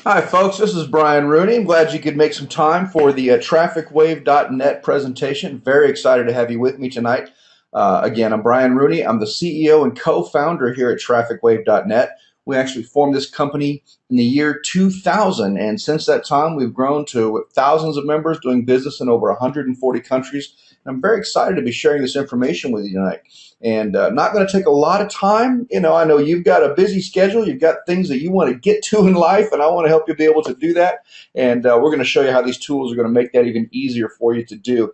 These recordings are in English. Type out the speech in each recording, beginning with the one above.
Hi, folks. This is Brian Rooney. I'm glad you could make some time for the Trafficwave.net presentation. Very excited to have you with me tonight. Again, I'm Brian Rooney. I'm the CEO and co-founder here at Trafficwave.net. We actually formed this company in the year 2000, and since that time, we've grown to thousands of members doing business in over 140 countries. And I'm very excited to be sharing this information with you tonight. And not going to take a lot of time. I know you've got a busy schedule. You've got things that you want to get to in life, and I want to help you be able to do that. And we're going to show you how these tools are going to make that even easier for you to do.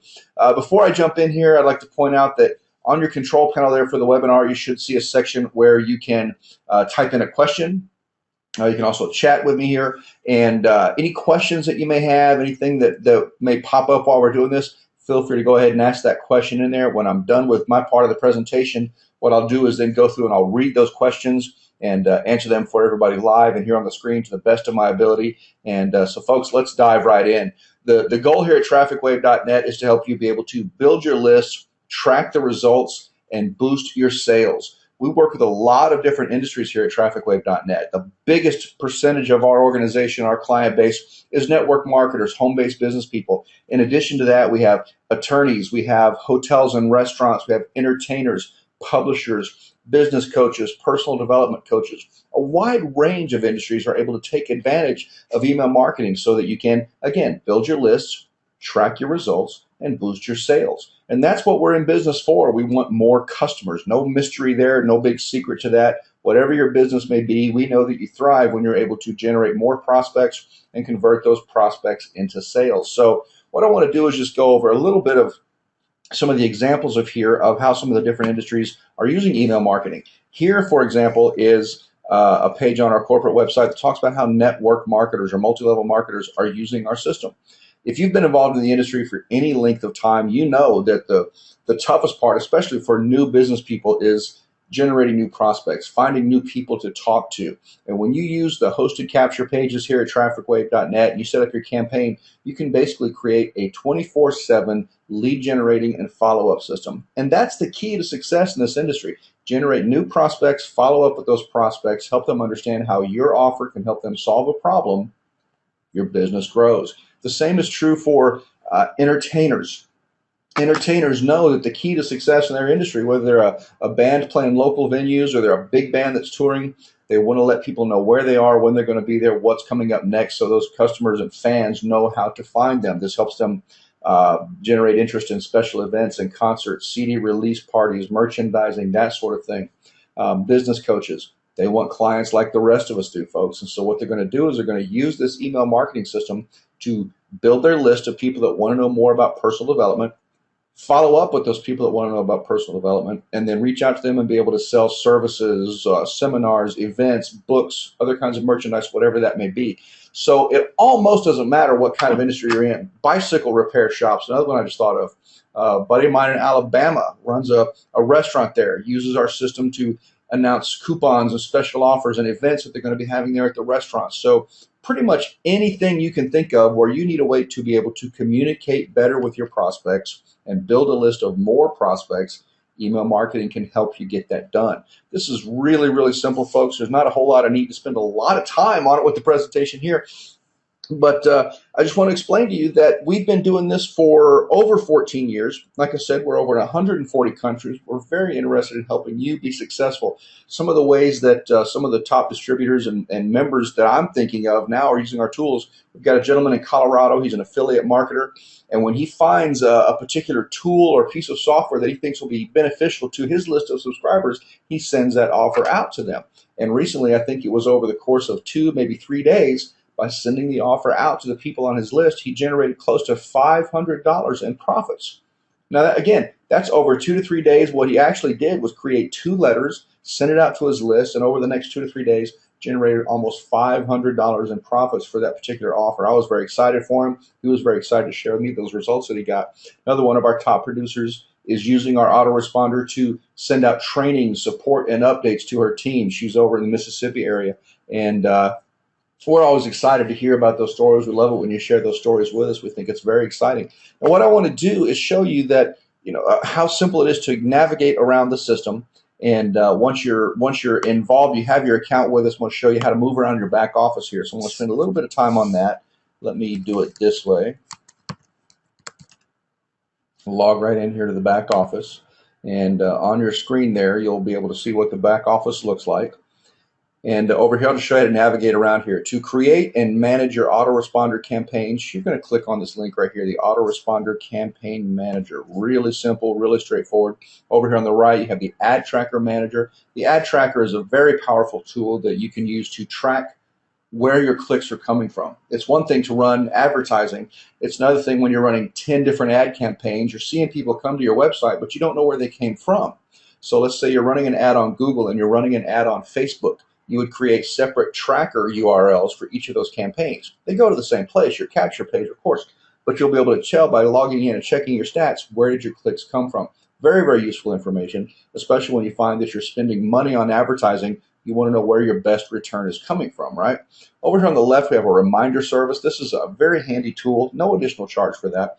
Before I jump in here, I'd like to point out that on your control panel there for the webinar, you should see a section where you can type in a question. You can also chat with me here. And any questions that you may have, anything that may pop up while we're doing this, feel free to go ahead and ask that question in there. When I'm done with my part of the presentation, what I'll do is then go through and I'll read those questions and answer them for everybody live and here on the screen to the best of my ability. And so, folks, let's dive right in. The goal here at Trafficwave.net is to help you be able to build your list, track the results, and boost your sales. We work with a lot of different industries here at Trafficwave.net. The biggest percentage of our organization, our client base, is network marketers, home-based business people. In addition to that, we have attorneys, we have hotels and restaurants, we have entertainers, publishers, business coaches, personal development coaches. A wide range of industries are able to take advantage of email marketing so that you can, again, build your lists, track your results, and boost your sales. And that's what we're in business for. We want more customers. No mystery there, no big secret to that. Whatever your business may be, we know that you thrive when you're able to generate more prospects and convert those prospects into sales. So what I want to do is just go over a little bit of some of the examples of how some of the different industries are using email marketing. Here, for example, is a page on our corporate website that talks about how network marketers or multi-level marketers are using our system. If you've been involved in the industry for any length of time, you know that the toughest part, especially for new business people, is generating new prospects, finding new people to talk to. And when you use the hosted capture pages here at Trafficwave.net and you set up your campaign, you can basically create a 24/7 lead generating and follow-up system. And that's the key to success in this industry. Generate new prospects, follow up with those prospects, help them understand how your offer can help them solve a problem. Your business grows. The same is true for entertainers. Entertainers know that the key to success in their industry, whether they're a band playing local venues or they're a big band that's touring, they want to let people know where they are, when they're going to be there, what's coming up next, so those customers and fans know how to find them. This helps them generate interest in special events and concerts, CD release parties, merchandising, that sort of thing. Business coaches, they want clients like the rest of us do, folks. And so what they're going to do is they're going to use this email marketing system to build their list of people that want to know more about personal development, follow up with those people that want to know about personal development, and then reach out to them and be able to sell services, seminars, events, books, other kinds of merchandise, whatever that may be. So it almost doesn't matter what kind of industry you're in. Bicycle repair shops, another one I just thought of. A buddy of mine in Alabama runs a restaurant there, uses our system to announce coupons and special offers and events that they're going to be having there at the restaurant. So pretty much anything you can think of where you need a way to be able to communicate better with your prospects and build a list of more prospects, email marketing can help you get that done. This is really, really simple, folks. There's not a whole lot of need to spend a lot of time on it with the presentation here. But I just want to explain to you that we've been doing this for over 14 years. Like I said, we're over in 140 countries. We're very interested in helping you be successful. Some of the ways that some of the top distributors and members that I'm thinking of now are using our tools. We've got a gentleman in Colorado. He's an affiliate marketer. And when he finds a particular tool or piece of software that he thinks will be beneficial to his list of subscribers, he sends that offer out to them. And recently, I think it was over the course of 2, maybe 3 days, by sending the offer out to the people on his list, he generated close to $500 in profits. Now, again, that's over 2 to 3 days. What he actually did was create 2 letters, send it out to his list, and over the next 2 to 3 days, generated almost $500 in profits for that particular offer. I was very excited for him. He was very excited to share with me those results that he got. Another one of our top producers is using our autoresponder to send out training, support, and updates to her team. She's over in the Mississippi area, and we're always excited to hear about those stories. We love it when you share those stories with us. We think it's very exciting. And what I want to do is show you that, how simple it is to navigate around the system And once you're involved, you have your account with us. I'm going to show you how to move around your back office here. So I'm going to spend a little bit of time on that. Let me do it this way. Log right in here to the back office. And on your screen there, you'll be able to see what the back office looks like. And over here, I'll just show you how to navigate around here. To create and manage your autoresponder campaigns, you're going to click on this link right here, the Autoresponder Campaign Manager. Really simple, really straightforward. Over here on the right, you have the Ad Tracker Manager. The Ad Tracker is a very powerful tool that you can use to track where your clicks are coming from. It's one thing to run advertising. It's another thing when you're running 10 different ad campaigns. You're seeing people come to your website, but you don't know where they came from. So let's say you're running an ad on Google and you're running an ad on Facebook. You would create separate tracker URLs for each of those campaigns. They go to the same place, your capture page, of course, but you'll be able to tell by logging in and checking your stats, where did your clicks come from? Very, very useful information, especially when you find that you're spending money on advertising. You want to know where your best return is coming from, right? Over here on the left, we have a reminder service. This is a very handy tool, no additional charge for that,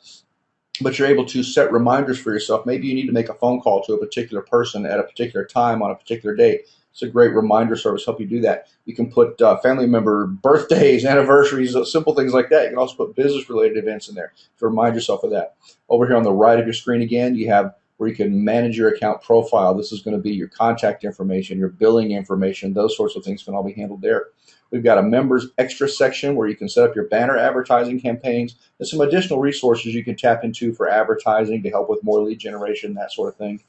but you're able to set reminders for yourself. Maybe you need to make a phone call to a particular person at a particular time on a particular date. It's a great reminder service, help you do that. You can put family member birthdays, anniversaries, simple things like that. You can also put business-related events in there to remind yourself of that. Over here on the right of your screen again, you have where you can manage your account profile. This is going to be your contact information, your billing information, those sorts of things can all be handled there. We've got a members extra section where you can set up your banner advertising campaigns and some additional resources you can tap into for advertising to help with more lead generation, that sort of thing.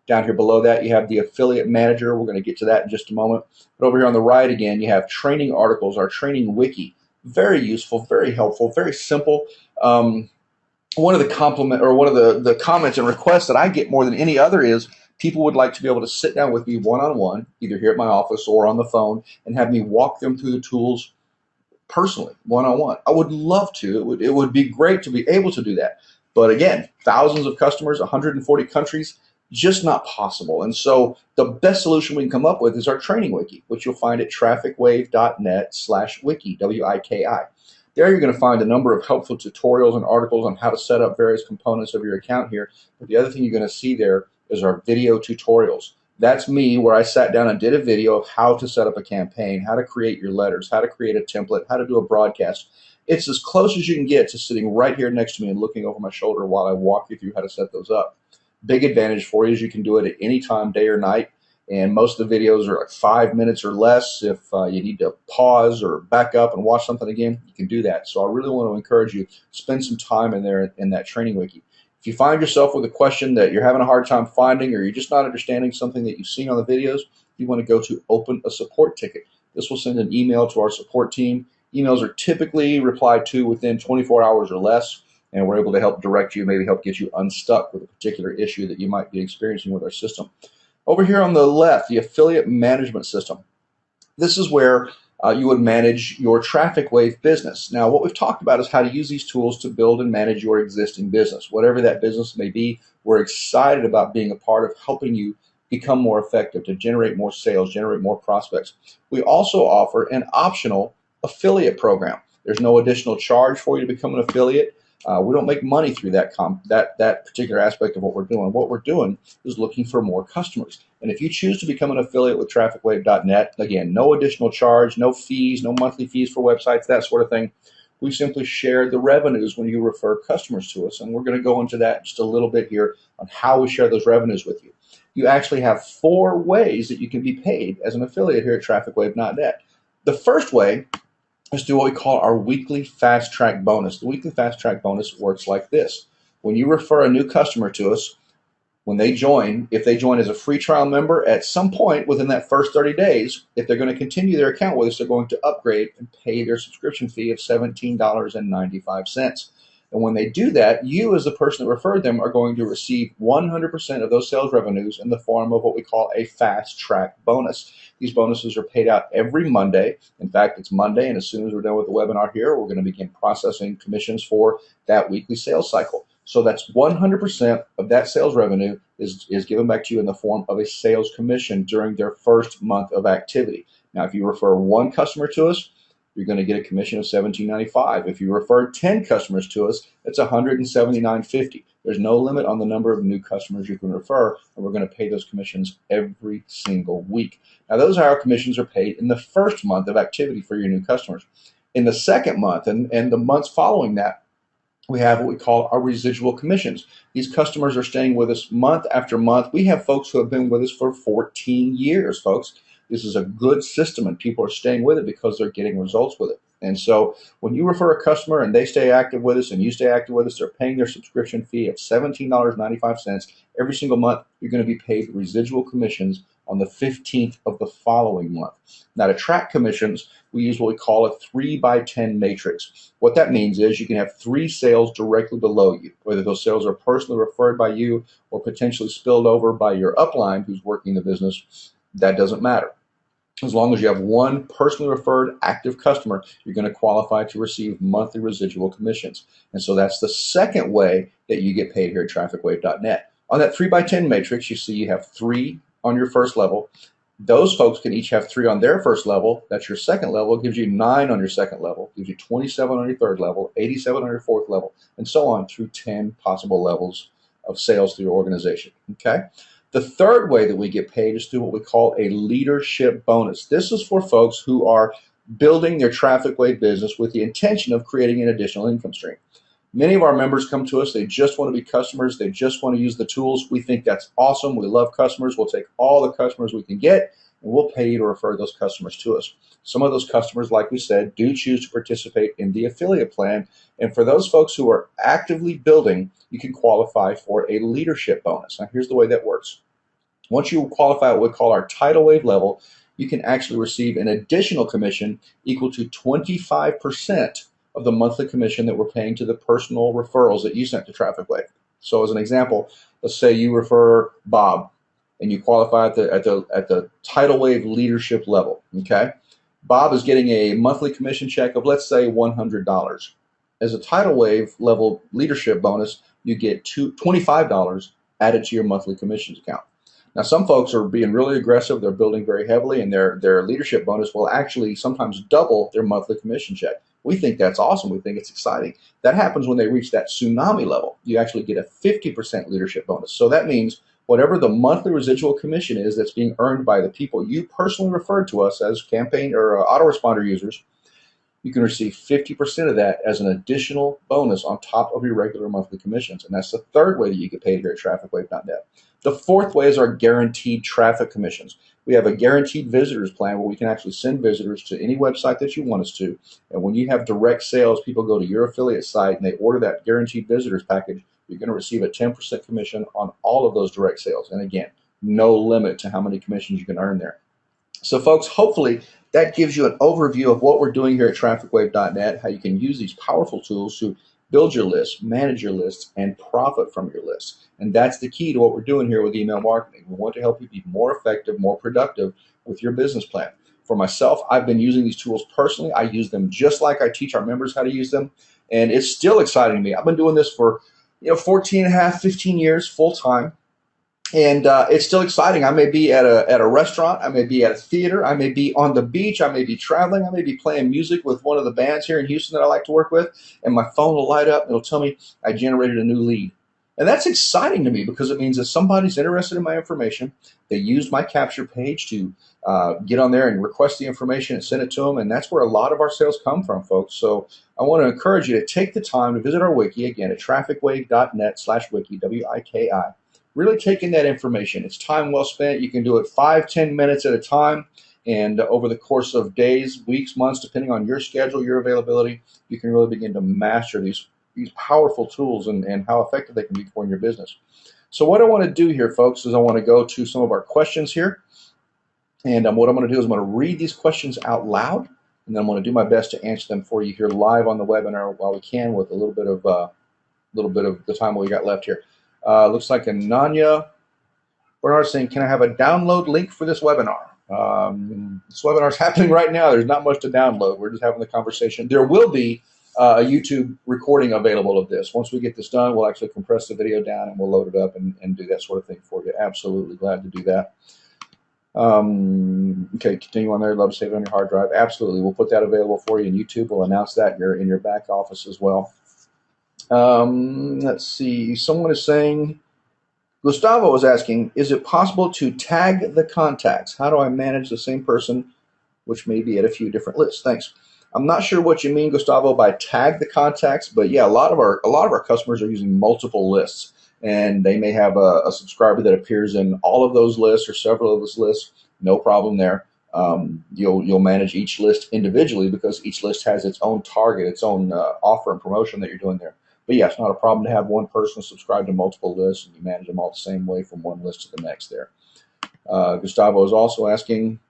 Down here below that, you have the affiliate manager. We're going to get to that in just a moment. But over here on the right again, you have training articles, our training wiki. Very useful, very helpful, very simple. One of the comments and requests that I get more than any other is people would like to be able to sit down with me one-on-one, either here at my office or on the phone, and have me walk them through the tools personally, one-on-one. I would love to. It would be great to be able to do that. But again, thousands of customers, 140 countries, just not possible. And so the best solution we can come up with is our training wiki, which you'll find at trafficwave.net/wiki, W-I-K-I. There you're going to find a number of helpful tutorials and articles on how to set up various components of your account here. But the other thing you're going to see there is our video tutorials. That's me, where I sat down and did a video of how to set up a campaign, how to create your letters, how to create a template, how to do a broadcast. It's as close as you can get to sitting right here next to me and looking over my shoulder while I walk you through how to set those up. Big advantage for you is you can do it at any time, day or night. And most of the videos are like 5 minutes or less. If you need to pause or back up and watch something again, you can do that. So I really want to encourage you to spend some time in there in that training wiki. If you find yourself with a question that you're having a hard time finding, or you're just not understanding something that you've seen on the videos, you want to go to open a support ticket. This will send an email to our support team. Emails are typically replied to within 24 hours or less, and we're able to help direct you, maybe help get you unstuck with a particular issue that you might be experiencing with our system. Over here on the left, the affiliate management system. This is where you would manage your Trafficwave business. Now, what we've talked about is how to use these tools to build and manage your existing business. Whatever that business may be, we're excited about being a part of helping you become more effective, to generate more sales, generate more prospects. We also offer an optional affiliate program. There's no additional charge for you to become an affiliate. We don't make money through that particular aspect of what we're doing. What we're doing is looking for more customers. And if you choose to become an affiliate with trafficwave.net, again, no additional charge, no fees, no monthly fees for websites, that sort of thing. We simply share the revenues when you refer customers to us. And we're going to go into that just a little bit here on how we share those revenues with you. You actually have 4 ways that you can be paid as an affiliate here at trafficwave.net. The first way is do what we call our weekly fast track bonus. The weekly fast track bonus works like this. When you refer a new customer to us, when they join, if they join as a free trial member, at some point within that first 30 days, if they're going to continue their account with us, they're going to upgrade and pay their subscription fee of $17.95. And when they do that, you as the person that referred them are going to receive 100% of those sales revenues in the form of what we call a fast track bonus. These bonuses are paid out every Monday. In fact, it's Monday, and as soon as we're done with the webinar here, we're going to begin processing commissions for that weekly sales cycle. So that's 100% of that sales revenue is given back to you in the form of a sales commission during their first month of activity. Now, if you refer 1 customer to us, you're going to get a commission of $17.95. If you refer 10 customers to us, it's $179.50. There's no limit on the number of new customers you can refer, and we're going to pay those commissions every single week. Now, those are how commissions are paid in the first month of activity for your new customers. In the second month and the months following that, we have what we call our residual commissions. These customers are staying with us month after month. We have folks who have been with us for 14 years, folks. This is a good system, and people are staying with it because they're getting results with it. And so when you refer a customer and they stay active with us and you stay active with us, they're paying their subscription fee of $17.95 every single month. You're going to be paid residual commissions on the 15th of the following month. Now, to track commissions, we use what we call a 3x10 matrix. What that means is you can have 3 sales directly below you, whether those sales are personally referred by you or potentially spilled over by your upline who's working the business. That doesn't matter. As long as you have 1 personally referred active customer, you're going to qualify to receive monthly residual commissions. And so that's the second way that you get paid here at Trafficwave.net. On that 3x10 matrix, you see you have 3 on your first level. Those folks can each have 3 on their first level. That's your second level. It gives you 9 on your second level. It gives you 27 on your third level, 87 on your fourth level, and so on through 10 possible levels of sales through your organization. Okay? The third way that we get paid is through what we call a leadership bonus. This is for folks who are building their Trafficwave business with the intention of creating an additional income stream. Many of our members come to us, they just want to be customers, they just want to use the tools. We think that's awesome. We love customers. We'll take all the customers we can get, and we'll pay you to refer those customers to us. Some of those customers, like we said, do choose to participate in the affiliate plan. And for those folks who are actively building, you can qualify for a leadership bonus. Now, here's the way that works. Once you qualify what we call our tidal wave level, you can actually receive an additional commission equal to 25% of the monthly commission that we're paying to the personal referrals that you sent to Trafficwave. So as an example, let's say you refer Bob and you qualify at the tidal wave leadership level. Okay, Bob is getting a monthly commission check of, let's say, $100. As a tidal wave level leadership bonus, you get $25 added to your monthly commissions account. Now, some folks are being really aggressive. They're building very heavily, and their leadership bonus will actually sometimes double their monthly commission check. We think that's awesome. We think it's exciting. That happens when they reach that tsunami level. You actually get a 50% leadership bonus. So that means whatever the monthly residual commission is that's being earned by the people you personally referred to us as campaign or autoresponder users, you can receive 50% of that as an additional bonus on top of your regular monthly commissions. And that's the third way that you get paid here at Trafficwave.net. The fourth way is our guaranteed traffic commissions. We have a guaranteed visitors plan where we can actually send visitors to any website that you want us to. And when you have direct sales, people go to your affiliate site and they order that guaranteed visitors package, you're going to receive a 10% commission on all of those direct sales. And again, no limit to how many commissions you can earn there. So folks, hopefully that gives you an overview of what we're doing here at Trafficwave.net, how you can use these powerful tools to build your lists, manage your lists, and profit from your lists. And that's the key to what we're doing here with email marketing. We want to help you be more effective, more productive with your business plan. For myself, I've been using these tools personally. I use them just like I teach our members how to use them. And it's still exciting to me. I've been doing this for 14 and a half, 15 years full time. And it's still exciting. I may be at a restaurant. I may be at a theater. I may be on the beach. I may be traveling. I may be playing music with one of the bands here in Houston that I like to work with. And my phone will light up and it'll tell me I generated a new lead. And that's exciting to me because it means that somebody's interested in my information. They used my capture page to get on there and request the information and send it to them. And that's where a lot of our sales come from, folks. So I want to encourage you to take the time to visit our wiki, again, at trafficwave.net/wiki, W-I-K-I. Really taking that information. It's time well spent. You can do it 5-10 minutes at a time. And over the course of days, weeks, months, depending on your schedule, your availability, you can really begin to master these powerful tools and how effective they can be for your business. So what I want to do here, folks, is I want to go to some of our questions here. And what I'm going to do is I'm going to read these questions out loud, and then I'm going to do my best to answer them for you here live on the webinar while we can with a little bit of the time we got left here. Looks like Ananya Bernard saying, can I have a download link for this webinar? This webinar is happening right now. There's not much to download. We're just having the conversation. There will be a YouTube recording available of this. Once we get this done, we'll actually compress the video down and we'll load it up and do that sort of thing for you. Absolutely glad to do that. Okay, continue on there. Love to save it on your hard drive. Absolutely, we'll put that available for you, and YouTube will announce that in your back office as well. Let's see. Someone is saying, Gustavo was asking, is it possible to tag the contacts? How do I manage the same person, which may be at a few different lists? Thanks. I'm not sure what you mean, Gustavo, by tag the contacts, but yeah, a lot of our customers are using multiple lists, and they may have a subscriber that appears in all of those lists or several of those lists. No problem there. You'll manage each list individually because each list has its own target, its own offer and promotion that you're doing there. But yeah, it's not a problem to have one person subscribe to multiple lists and you manage them all the same way from one list to the next there. Gustavo is also asking,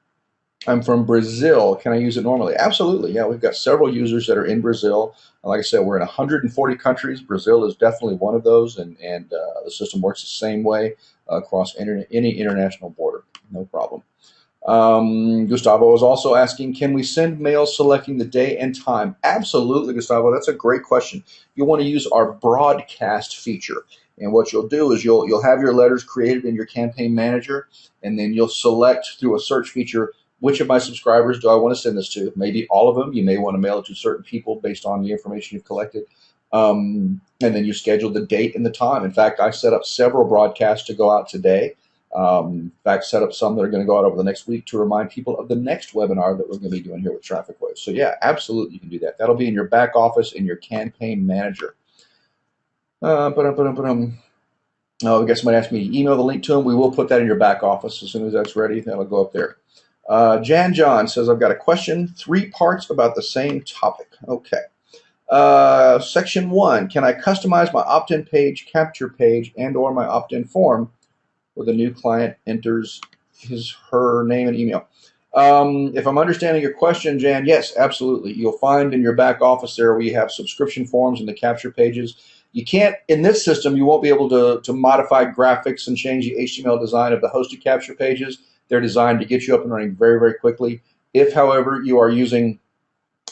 I'm from Brazil. Can I use it normally? Absolutely. Yeah, we've got several users that are in Brazil. Like I said, we're in 140 countries. Brazil is definitely one of those, and the system works the same way across any international border. No problem. Gustavo was also asking, can we send mail selecting the day and time? Absolutely, Gustavo. That's a great question. You'll want to use our broadcast feature. And what you'll do is you'll have your letters created in your campaign manager, and then you'll select through a search feature which of my subscribers do I want to send this to. Maybe all of them. You may want to mail it to certain people based on the information you've collected. And then you schedule the date and the time. In fact, I set up several broadcasts to go out today. In fact, set up some that are going to go out over the next week to remind people of the next webinar that we're going to be doing here with Trafficwave. So yeah, absolutely, you can do that. That'll be in your back office in your campaign manager. Oh, I guess somebody asked me to email the link to them. We will put that in your back office as soon as that's ready. That'll go up there. Jan John says, I've got a question, 3 parts about the same topic. Okay. Section 1, can I customize my opt-in page, capture page, and or my opt-in form where the new client enters her name and email? If I'm understanding your question, Jan, yes, absolutely. You'll find in your back office there we have subscription forms and the capture pages. You can't, in this system, you won't be able to modify graphics and change the HTML design of the hosted capture pages. They're designed to get you up and running very, very quickly. If, however, you are using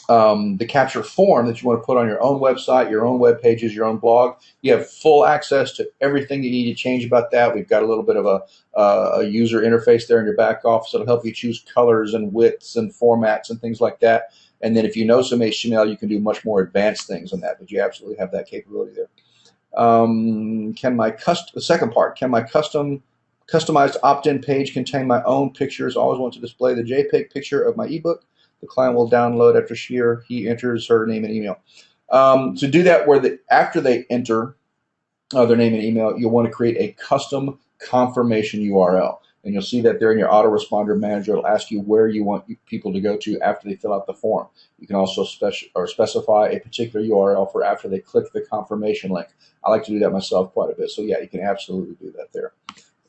the capture form that you want to put on your own website, your own web pages, your own blog, you have full access to everything you need to change about that. We've got a little bit of a user interface there in your back office that'll help you choose colors and widths and formats and things like that. And then if you know some HTML, you can do much more advanced things on that, but you absolutely have that capability there. The second part, can my customized opt-in page contain my own pictures? Always want to display the JPEG picture of my ebook. The client will download after she or he enters her name and email. To do that, after they enter their name and email, you'll want to create a custom confirmation URL. And you'll see that there in your autoresponder manager. It'll ask you where you want people to go to after they fill out the form. You can also specify a particular URL for after they click the confirmation link. I like to do that myself quite a bit. So yeah, you can absolutely do that there.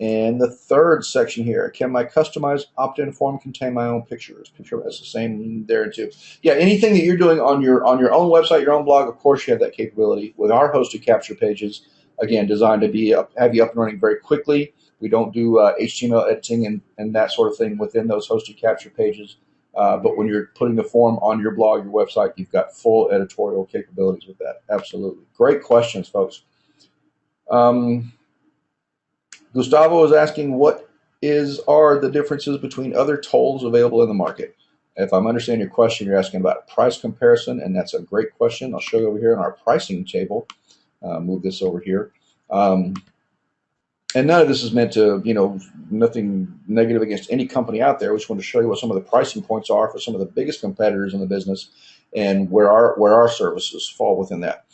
And the third section here, can my customized opt-in form contain my own pictures? Picture has the same there too. Yeah, anything that you're doing on your own website, your own blog, of course you have that capability. With our hosted capture pages, again, designed to have you up and running very quickly. We don't do HTML editing and that sort of thing within those hosted capture pages. But when you're putting the form on your blog, your website, you've got full editorial capabilities with that. Absolutely. Great questions, folks. Gustavo is asking, what are the differences between other tolls available in the market? If I'm understanding your question, you're asking about price comparison, and that's a great question. I'll show you over here in our pricing table. Move this over here. And none of this is meant to, nothing negative against any company out there. We just want to show you what some of the pricing points are for some of the biggest competitors in the business and where our services fall within that.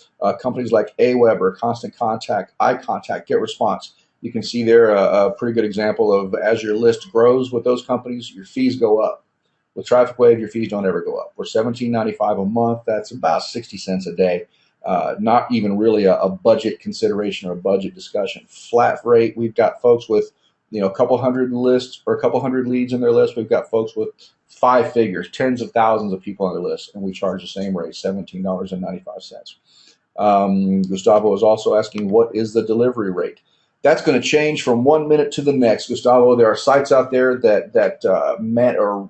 Companies like aweber, Constant Contact, iContact, GetResponse. You can see there a pretty good example of as your list grows with those companies, your fees go up. With Trafficwave, your fees don't ever go up. We're $17.95 a month. That's about 60 cents a day. Not even really a budget consideration or a budget discussion. Flat rate, we've got folks with a couple hundred lists or a couple hundred leads in their list. We've got folks with 5 figures, tens of thousands of people on their list, and we charge the same rate, $17.95. Gustavo is also asking, what is the delivery rate? That's going to change from 1 minute to the next, Gustavo. There are sites out there that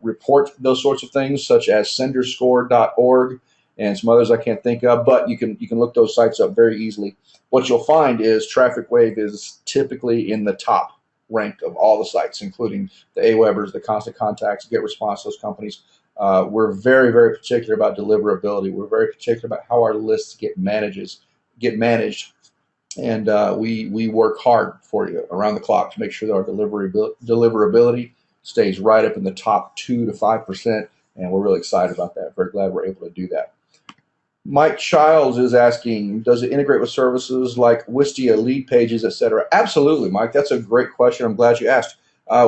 report those sorts of things, such as senderscore.org and some others I can't think of, but you can look those sites up very easily. What you'll find is Trafficwave is typically in the top rank of all the sites, including the Awebers, the Constant Contacts, Get Response, those companies. We're very, very particular about deliverability. We're very particular about how our lists get managed, and we work hard for you around the clock to make sure that our deliverability stays right up in the top 2 to 5%, and we're really excited about that. Very glad we're able to do that. Mike Childs is asking, does it integrate with services like Wistia, lead pages, etc.? Absolutely, Mike. That's a great question. I'm glad you asked.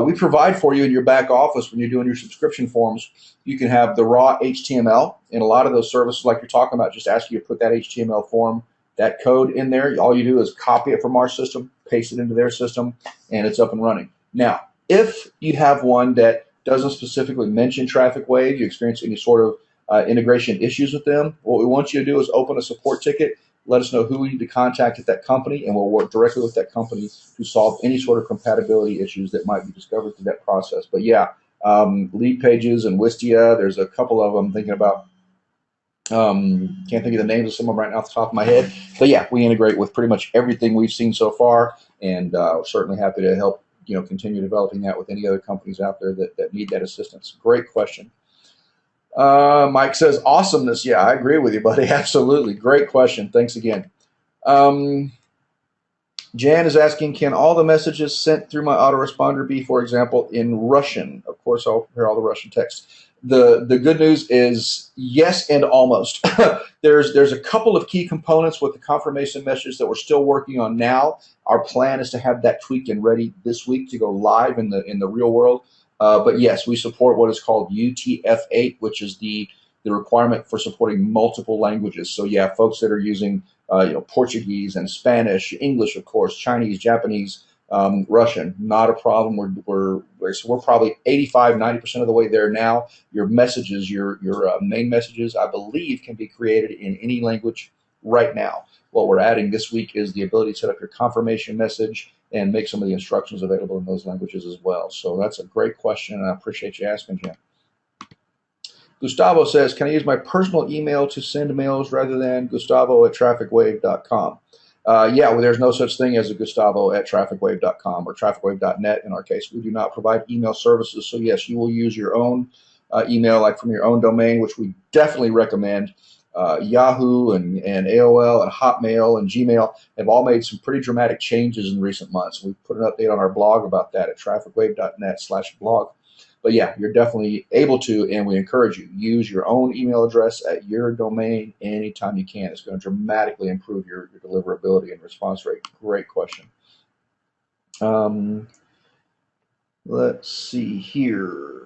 We provide for you in your back office when you're doing your subscription forms. You can have the raw HTML, and a lot of those services like you're talking about just ask you to put that HTML form, that code in there. All you do is copy it from our system, paste it into their system, and it's up and running. Now, if you have one that doesn't specifically mention Trafficwave, you experience any sort of integration issues with them, what we want you to do is open a support ticket, let us know who we need to contact at that company, and we'll work directly with that company to solve any sort of compatibility issues that might be discovered through that process. But yeah, lead pages and Wistia, there's a couple of them I'm thinking about. Can't think of the names of some of them right now off the top of my head. But yeah, we integrate with pretty much everything we've seen so far, and we're certainly happy to help continue developing that with any other companies out there that need that assistance. Great question. Mike says, awesomeness. Yeah, I agree with you, buddy. Absolutely. Great question. Thanks again. Jan is asking, can all the messages sent through my autoresponder be, for example, in Russian? Of course, I'll prepare all the Russian text. The good news is yes and almost. There's a couple of key components with the confirmation message that we're still working on now. Our plan is to have that tweaked and ready this week to go live in the real world. But yes, we support what is called UTF-8, which is the requirement for supporting multiple languages. So yeah, folks that are using Portuguese and Spanish, English, of course, Chinese, Japanese, Russian, not a problem. We're probably 85–90% of the way there now. Your messages, your main messages, I believe, can be created in any language right now. What we're adding this week is the ability to set up your confirmation message and make some of the instructions available in those languages as well. So that's a great question, and I appreciate you asking, Jim. Gustavo says, can I use my personal email to send mails rather than gustavo@trafficwave.com? Yeah, well, there's no such thing as a gustavo@trafficwave.com or trafficwave.net in our case. We do not provide email services. So yes, you will use your own email, like from your own domain, which we definitely recommend. Yahoo and AOL and Hotmail and Gmail have all made some pretty dramatic changes in recent months. We've put an update on our blog about that at trafficwave.net/blog. But yeah, you're definitely able to, and we encourage you, use your own email address at your domain anytime you can. It's going to dramatically improve your deliverability and response rate. Great question. Let's see here.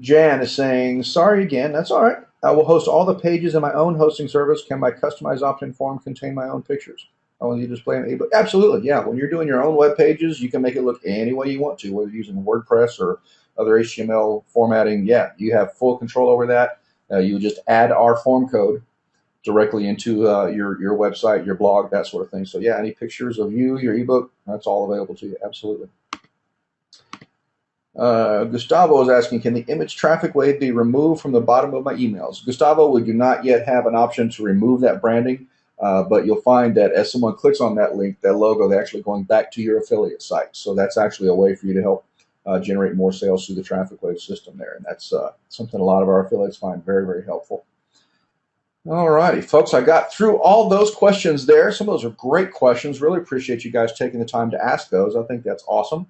Jan is saying, sorry again. That's all right. I will host all the pages in my own hosting service. Can my customized opt-in form contain my own pictures? I want you to display an ebook. Absolutely, yeah. When you're doing your own web pages, you can make it look any way you want to, whether you're using WordPress or other HTML formatting. Yeah, you have full control over that. You just add our form code directly into your website, your blog, that sort of thing. So yeah, any pictures of you, your ebook, that's all available to you. Absolutely. Gustavo is asking, can the image traffic wave be removed from the bottom of my emails? Gustavo, we do not yet have an option to remove that branding, but you'll find that as someone clicks on that link, that logo, they're actually going back to your affiliate site. So that's actually a way for you to help generate more sales through the Trafficwave system there. And that's something a lot of our affiliates find very, very helpful. All righty, folks, I got through all those questions there. Some of those are great questions. Really appreciate you guys taking the time to ask those. I think that's awesome.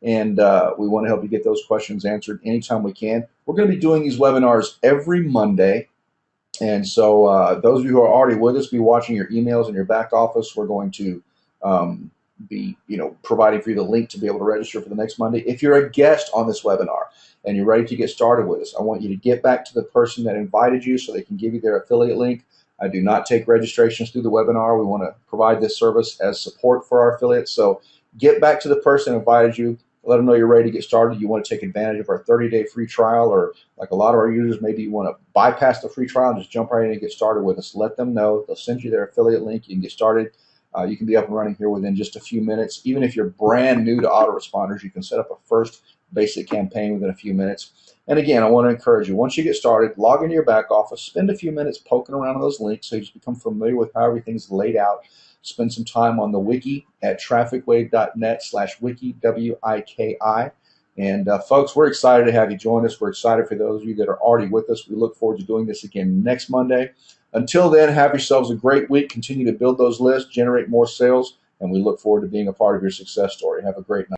And we want to help you get those questions answered anytime we can. We're going to be doing these webinars every Monday. And so those of you who are already with us, be watching your emails in your back office. We're going to be providing for you the link to be able to register for the next Monday. If you're a guest on this webinar and you're ready to get started with us, I want you to get back to the person that invited you so they can give you their affiliate link. I do not take registrations through the webinar. We want to provide this service as support for our affiliates. So get back to the person who invited you. Let them know you're ready to get started. You want to take advantage of our 30-day free trial, or like a lot of our users, maybe you want to bypass the free trial and just jump right in and get started with us. Let them know. They'll send you their affiliate link. You can get started. You can be up and running here within just a few minutes. Even if you're brand new to autoresponders, you can set up a first basic campaign within a few minutes. And again, I want to encourage you, once you get started, log into your back office, spend a few minutes poking around on those links so you just become familiar with how everything's laid out. spend some time on the wiki at trafficwave.net/wiki, WIKI. And folks, we're excited to have you join us. We're excited for those of you that are already with us. We look forward to doing this again next Monday. Until then, have yourselves a great week. Continue to build those lists, generate more sales, and we look forward to being a part of your success story. Have a great night.